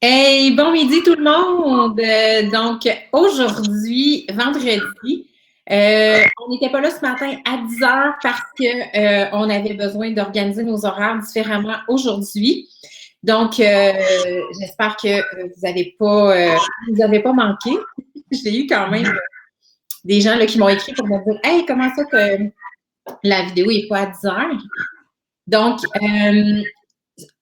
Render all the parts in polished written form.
Hey, bon midi tout le monde! Donc, aujourd'hui, vendredi, on n'était pas là ce matin à 10 heures parce que on avait besoin d'organiser nos horaires différemment aujourd'hui. Donc, j'espère que vous avez pas manqué. J'ai eu quand même des gens là, qui m'ont écrit pour me dire Hey, comment ça que la vidéo n'est pas à 10 heures? Donc,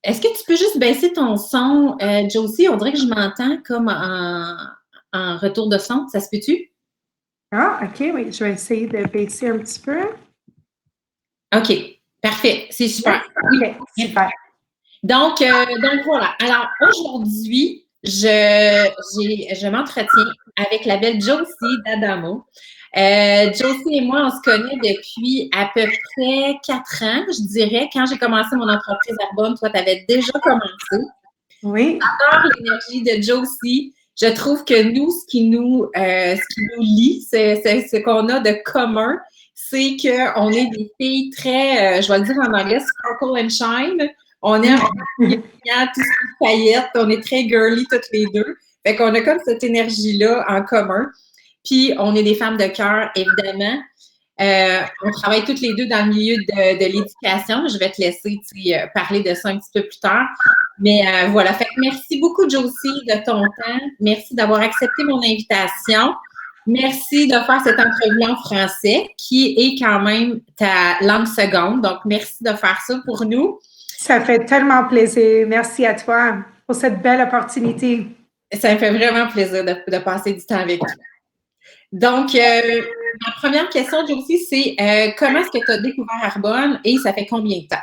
est-ce que tu peux juste baisser ton son, Josie? On dirait que je m'entends comme en retour de son. Ça se peut-tu? Ah, OK, oui, je vais essayer de baisser un petit peu. OK, parfait. C'est super. Oui. OK, super. Donc voilà. Alors, aujourd'hui, je m'entretiens avec la belle Josie d'Adamo. Josie et moi, on se connaît depuis à peu près 4 ans, je dirais. Quand j'ai commencé mon entreprise Arbonne, toi, tu avais déjà commencé. Oui. J'adore l'énergie de Josie. Je trouve que nous, ce qui nous lie, c'est ce qu'on a de commun, c'est qu'on est des filles très, je vais le dire en anglais, sparkle and shine. On aime tout ce qui est brillant, tout ce qui est paillettes. On est très girly toutes les deux. Fait qu'on a comme cette énergie-là en commun. Puis, on est des femmes de cœur, évidemment. On travaille toutes les deux dans le milieu de l'éducation. Je vais te laisser parler de ça un petit peu plus tard. Mais voilà. Fait que merci beaucoup, Josie, de ton temps. Merci d'avoir accepté mon invitation. Merci de faire cette entrevue en français, qui est quand même ta langue seconde. Donc, merci de faire ça pour nous. Ça fait tellement plaisir. Merci à toi pour cette belle opportunité. Ça me fait vraiment plaisir de passer du temps avec toi. Donc, ma première question, Josie, c'est comment est-ce que tu as découvert Arbonne et ça fait combien de temps?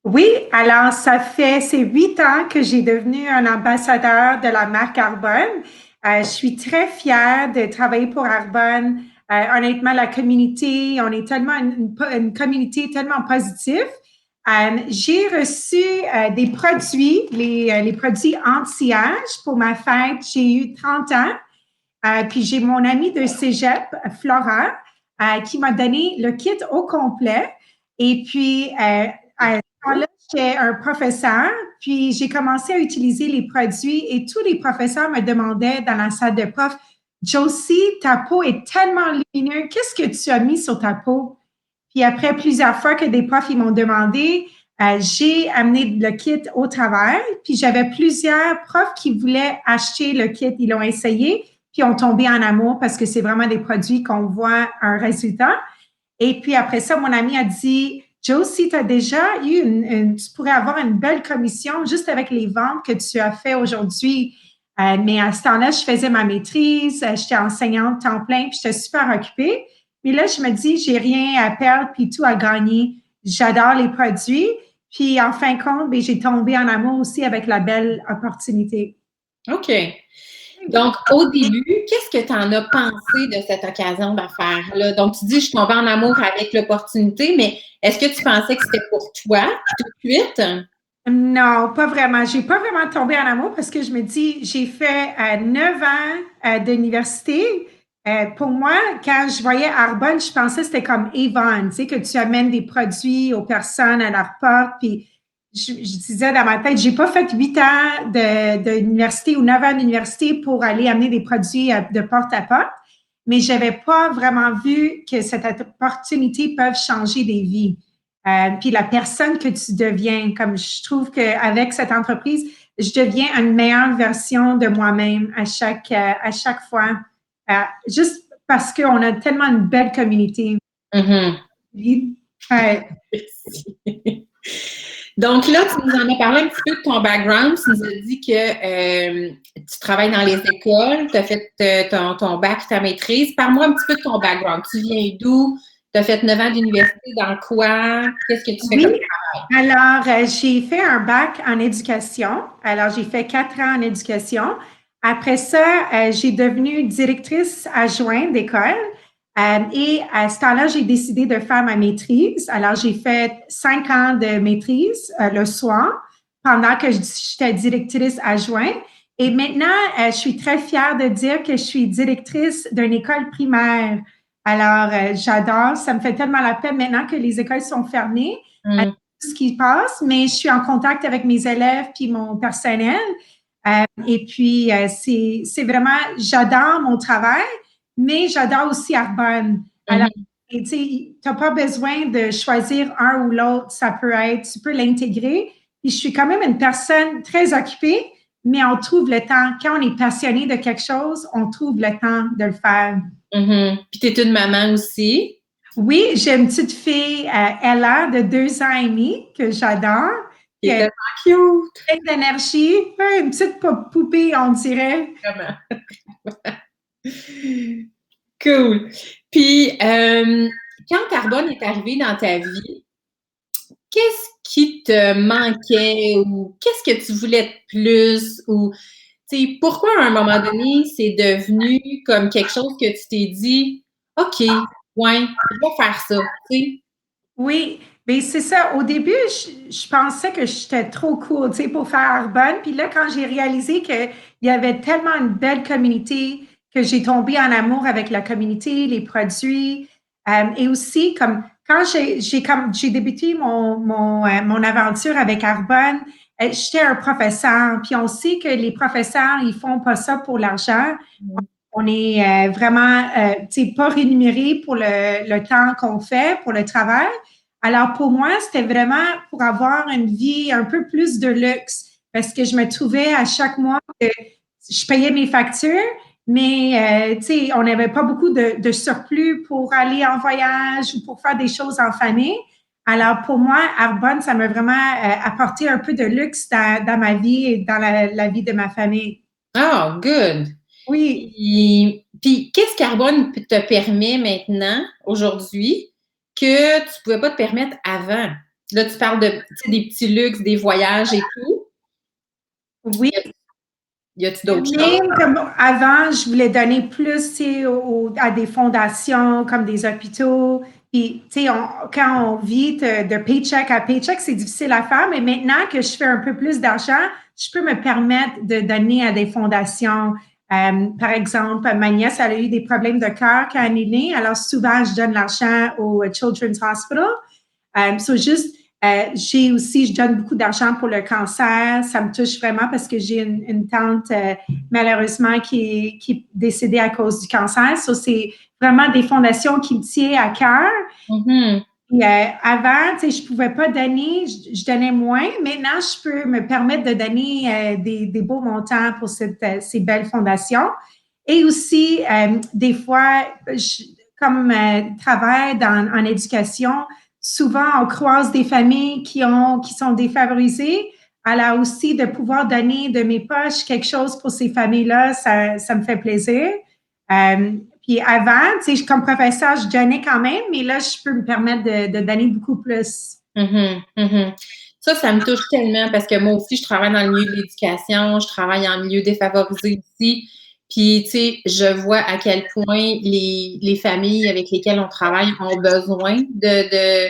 Oui, alors c'est 8 ans que j'ai devenu un ambassadeur de la marque Arbonne. Je suis très fière de travailler pour Arbonne. Honnêtement, la communauté, on est tellement une communauté tellement positive. J'ai reçu des produits, les produits anti-âge pour ma fête. J'ai eu 30 ans. Puis j'ai mon amie de cégep, Flora, qui m'a donné le kit au complet. Et puis, à ce moment-là, j'étais un professeur, puis j'ai commencé à utiliser les produits et tous les professeurs me demandaient dans la salle de prof, Josie, ta peau est tellement lumineuse, qu'est-ce que tu as mis sur ta peau? Puis après plusieurs fois que des profs ils m'ont demandé, j'ai amené le kit au travail, puis j'avais plusieurs profs qui voulaient acheter le kit, ils l'ont essayé, puis ont tombé en amour parce que c'est vraiment des produits qu'on voit un résultat. Et puis après ça, mon ami a dit, Josie, tu as déjà eu tu pourrais avoir une belle commission juste avec les ventes que tu as fait aujourd'hui. Mais à ce temps-là, je faisais ma maîtrise, j'étais enseignante temps plein, puis j'étais super occupée. Mais là, je me dis, j'ai rien à perdre, puis tout à gagner. J'adore les produits. Puis en fin de compte, j'ai tombé en amour aussi avec la belle opportunité. OK. Donc, au début, qu'est-ce que tu en as pensé de cette occasion d'affaires-là? Donc, tu dis, je suis tombée en amour avec l'opportunité, mais est-ce que tu pensais que c'était pour toi tout de suite? Non, pas vraiment. J'ai pas vraiment tombé en amour parce que je me dis, j'ai fait 9 ans d'université. Pour moi, quand je voyais Arbonne, je pensais que c'était comme Avon, tu sais, que tu amènes des produits aux personnes à leur porte. Puis je disais dans ma tête, j'ai pas fait 8 ans d'université ou 9 ans d'université pour aller amener des produits de porte à porte, mais j'avais pas vraiment vu que cette opportunité peut changer des vies. Puis la personne que tu deviens, comme je trouve qu'avec cette entreprise, je deviens une meilleure version de moi-même à chaque fois, juste parce qu'on a tellement une belle communauté. Mm-hmm. Ouais. Donc là, tu nous en as parlé un petit peu de ton background. Tu nous as dit que tu travailles dans les écoles, tu as fait ton bac, ta maîtrise. Parle-moi un petit peu de ton background. Tu viens d'où? Tu as fait 9 ans d'université dans quoi? Qu'est-ce que tu fais comme travail? Alors, j'ai fait un bac en éducation. Alors, j'ai fait 4 ans en éducation. Après ça, j'ai devenu directrice adjointe d'école. Et à ce temps-là, j'ai décidé de faire ma maîtrise. Alors, j'ai fait 5 ans de maîtrise le soir pendant que j'étais directrice adjointe. Et maintenant, je suis très fière de dire que je suis directrice d'une école primaire. Alors, j'adore. Ça me fait tellement la peine maintenant que les écoles sont fermées. Mm. Ce qui passe, mais je suis en contact avec mes élèves puis mon personnel. Et puis, c'est vraiment, j'adore mon travail, mais j'adore aussi Arbonne. Alors, tu n'as pas besoin de choisir un ou l'autre. Ça peut être, tu peux l'intégrer. Puis, je suis quand même une personne très occupée, mais on trouve le temps. Quand on est passionné de quelque chose, on trouve le temps de le faire. Puis, tu es une maman aussi. Oui, j'ai une petite fille, Ella, de 2 ans et demi, que j'adore. Qui est tellement cute. Plein d'énergie. Une petite poupée, on dirait. Vraiment. Cool. Puis, quand Carbone est arrivé dans ta vie, qu'est-ce qui te manquait ou qu'est-ce que tu voulais de plus ou pourquoi à un moment donné c'est devenu comme quelque chose que tu t'es dit OK, ouais, je vais faire ça, t'sais? Oui, mais c'est ça. Au début, je pensais que j'étais trop cool, pour faire Arbonne. Puis là, quand j'ai réalisé qu'il y avait tellement une belle communauté, que j'ai tombé en amour avec la communauté, les produits, et aussi comme quand j'ai débuté mon aventure avec Arbonne, j'étais un professeur. Puis on sait que les professeurs, ils font pas ça pour l'argent. On est vraiment, pas rémunéré pour le temps qu'on fait, pour le travail. Alors, pour moi, c'était vraiment pour avoir une vie un peu plus de luxe parce que je me trouvais à chaque mois que je payais mes factures, mais, on n'avait pas beaucoup de surplus pour aller en voyage ou pour faire des choses en famille. Alors, pour moi, Arbonne, ça m'a vraiment apporté un peu de luxe dans ma vie et dans la vie de ma famille. Oh, good. Oui. Puis qu'est-ce qu'Arbonne te permet maintenant, aujourd'hui, que tu ne pouvais pas te permettre avant? Là, tu parles de des petits luxes, des voyages et tout. Oui. Y a-tu d'autres choses? Même comme avant, je voulais donner plus à des fondations comme des hôpitaux. Puis, quand on vit de paycheck à paycheck, c'est difficile à faire. Mais maintenant que je fais un peu plus d'argent, je peux me permettre de donner à des fondations. Par exemple, ma nièce, elle a eu des problèmes de cœur quand elle est née. Alors, souvent, je donne l'argent au Children's Hospital. Je donne beaucoup d'argent pour le cancer. Ça me touche vraiment parce que j'ai une tante, malheureusement, qui est décédée à cause du cancer. C'est vraiment des fondations qui me tiennent à cœur. Avant, je ne pouvais pas donner, je donnais moins. Maintenant, je peux me permettre de donner des beaux montants pour ces belles fondations. Et aussi, des fois, comme travail en éducation, souvent, on croise des familles qui sont défavorisées. Alors aussi, de pouvoir donner de mes poches quelque chose pour ces familles-là, ça me fait plaisir. Puis avant, comme professeur, je donnais quand même, mais là, je peux me permettre de donner beaucoup plus. Ça me touche tellement parce que moi aussi, je travaille dans le milieu de l'éducation, je travaille en milieu défavorisé aussi. Puis, je vois à quel point les familles avec lesquelles on travaille ont besoin de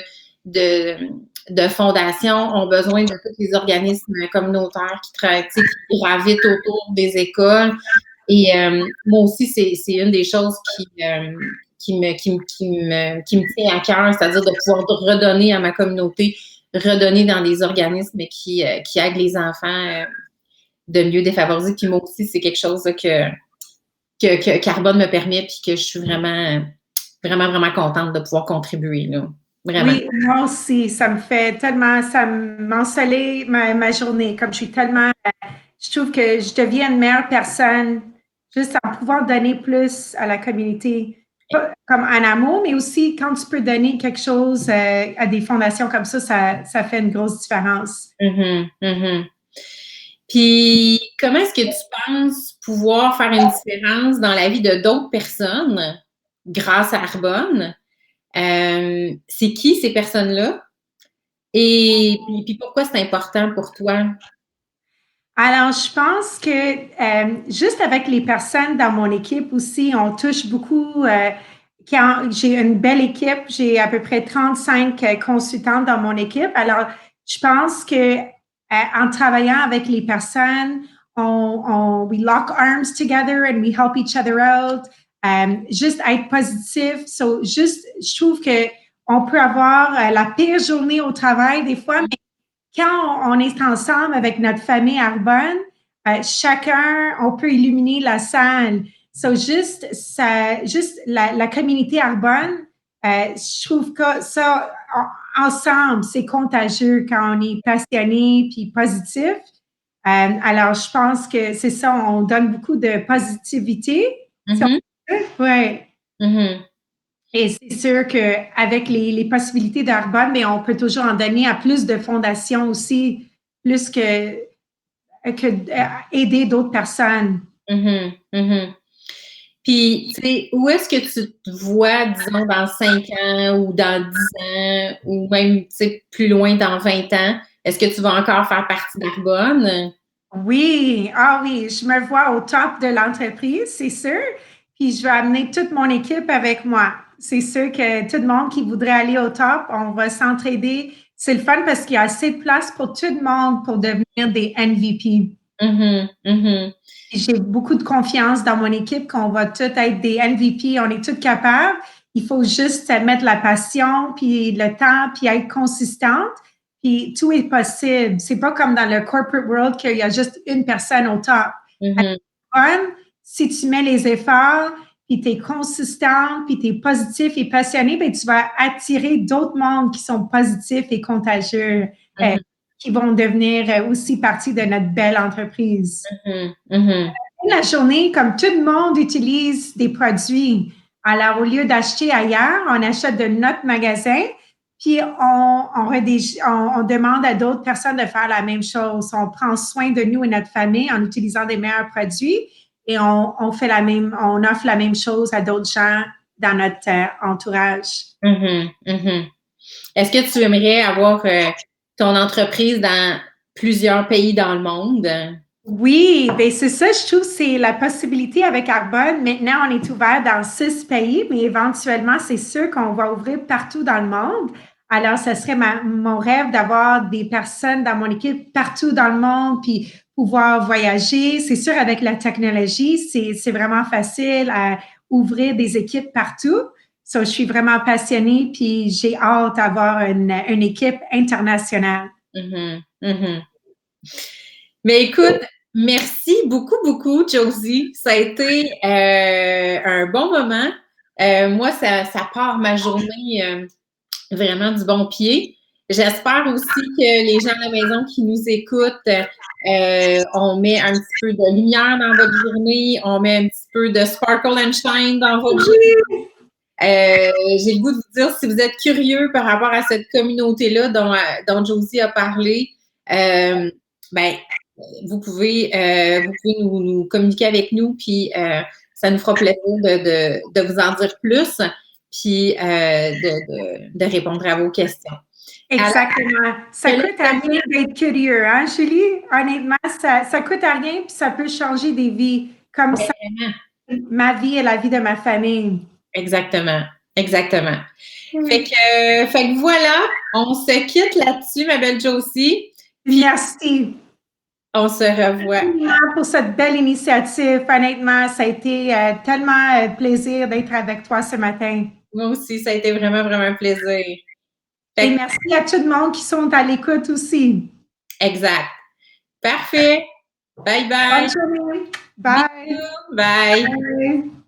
fondations, ont besoin de tous les organismes communautaires qui gravitent autour des écoles. Et moi aussi, c'est une des choses qui me tient à cœur, c'est-à-dire de pouvoir redonner à ma communauté, redonner dans des organismes qui aident les enfants de milieux défavorisés. Puis moi aussi, c'est quelque chose que Carbone me permet puis que je suis vraiment, vraiment, vraiment contente de pouvoir contribuer. Là. Vraiment. Oui, moi aussi, ça m'ensoleille ma journée. Comme je suis tellement, je trouve que je deviens une meilleure personne juste en pouvoir donner plus à la communauté, comme en amour, mais aussi quand tu peux donner quelque chose à des fondations comme ça fait une grosse différence. Puis, comment est-ce que tu penses pouvoir faire une différence dans la vie de d'autres personnes grâce à Arbonne? C'est qui ces personnes-là? Et puis pourquoi c'est important pour toi? Alors, je pense que juste avec les personnes dans mon équipe aussi, on touche beaucoup. J'ai une belle équipe, j'ai à peu près 35 consultantes dans mon équipe. Alors, je pense que en travaillant avec les personnes, we lock arms together and we help each other out. Juste être positif. Je trouve que on peut avoir la pire journée au travail des fois, mais quand on est ensemble avec notre famille Arbonne, chacun, on peut illuminer la salle. So, juste la communauté Arbonne, je trouve que ça, ensemble, c'est contagieux quand on est passionné puis positif. Alors, je pense que c'est ça, on donne beaucoup de positivité. Mm-hmm. Oui. Mm-hmm. Et c'est sûr qu'avec les possibilités d'Arbonne, mais on peut toujours en donner à plus de fondations aussi, plus que aider d'autres personnes. Mm-hmm. Mm-hmm. Puis, tu sais, où est-ce que tu te vois, disons, dans 5 ans ou dans 10 ans ou même, tu sais, plus loin dans 20 ans? Est-ce que tu vas encore faire partie d'Arbonne? Oui, oui, je me vois au top de l'entreprise, c'est sûr. Puis je vais amener toute mon équipe avec moi. C'est sûr que tout le monde qui voudrait aller au top, on va s'entraider. C'est le fun parce qu'il y a assez de place pour tout le monde pour devenir des MVP. Mm-hmm. Mm-hmm. J'ai beaucoup de confiance dans mon équipe qu'on va tous être des MVP, on est tous capables. Il faut juste mettre la passion, puis le temps, puis être consistante. Puis tout est possible. C'est pas comme dans le corporate world qu'il y a juste une personne au top. Mm-hmm. Si tu mets les efforts, puis tu es consistant, puis tu es positif et passionné, bien, tu vas attirer d'autres mondes qui sont positifs et contagieux, Mm-hmm. qui vont devenir aussi partie de notre belle entreprise. Mm-hmm. Mm-hmm. La journée, comme tout le monde utilise des produits, alors au lieu d'acheter ailleurs, on achète de notre magasin, puis on demande à d'autres personnes de faire la même chose. On prend soin de nous et notre famille en utilisant des meilleurs produits et on fait on offre la même chose à d'autres gens dans notre entourage. Mm-hmm. Mm-hmm. Est-ce que tu aimerais avoir ton entreprise dans plusieurs pays dans le monde? Oui, bien c'est ça, je trouve, c'est la possibilité avec Arbonne. Maintenant, on est ouvert dans 6 pays, mais éventuellement, c'est sûr qu'on va ouvrir partout dans le monde. Alors, ce serait mon rêve d'avoir des personnes dans mon équipe partout dans le monde, puis pouvoir voyager. C'est sûr, avec la technologie, c'est vraiment facile à ouvrir des équipes partout. So, je suis vraiment passionnée, puis j'ai hâte d'avoir une équipe internationale. Mm-hmm. Mm-hmm. Mais écoute, merci beaucoup, beaucoup, Josie. Ça a été un bon moment. Moi, ça part ma journée vraiment du bon pied. J'espère aussi que les gens à la maison qui nous écoutent, on met un petit peu de lumière dans votre journée, on met un petit peu de sparkle and shine dans votre journée. J'ai le goût de vous dire, si vous êtes curieux par rapport à cette communauté-là dont Josie a parlé, ben, vous pouvez nous communiquer avec nous, puis ça nous fera plaisir de vous en dire plus, puis de répondre à vos questions. Exactement. Alors, ça coûte à rien d'être curieux, hein, Julie? Honnêtement, ça coûte à rien, puis ça peut changer des vies. Comme ça, ma vie et la vie de ma famille. Exactement. Exactement. Fait que voilà, on se quitte là-dessus, ma belle Josie. Merci. On se revoit. Merci pour cette belle initiative. Honnêtement, ça a été tellement plaisir d'être avec toi ce matin. Moi aussi, ça a été vraiment, vraiment un plaisir. Et merci à tout le monde qui sont à l'écoute aussi. Exact. Parfait. Bye bye. Bonne journée. Bye. Bisous. Bye. Bye.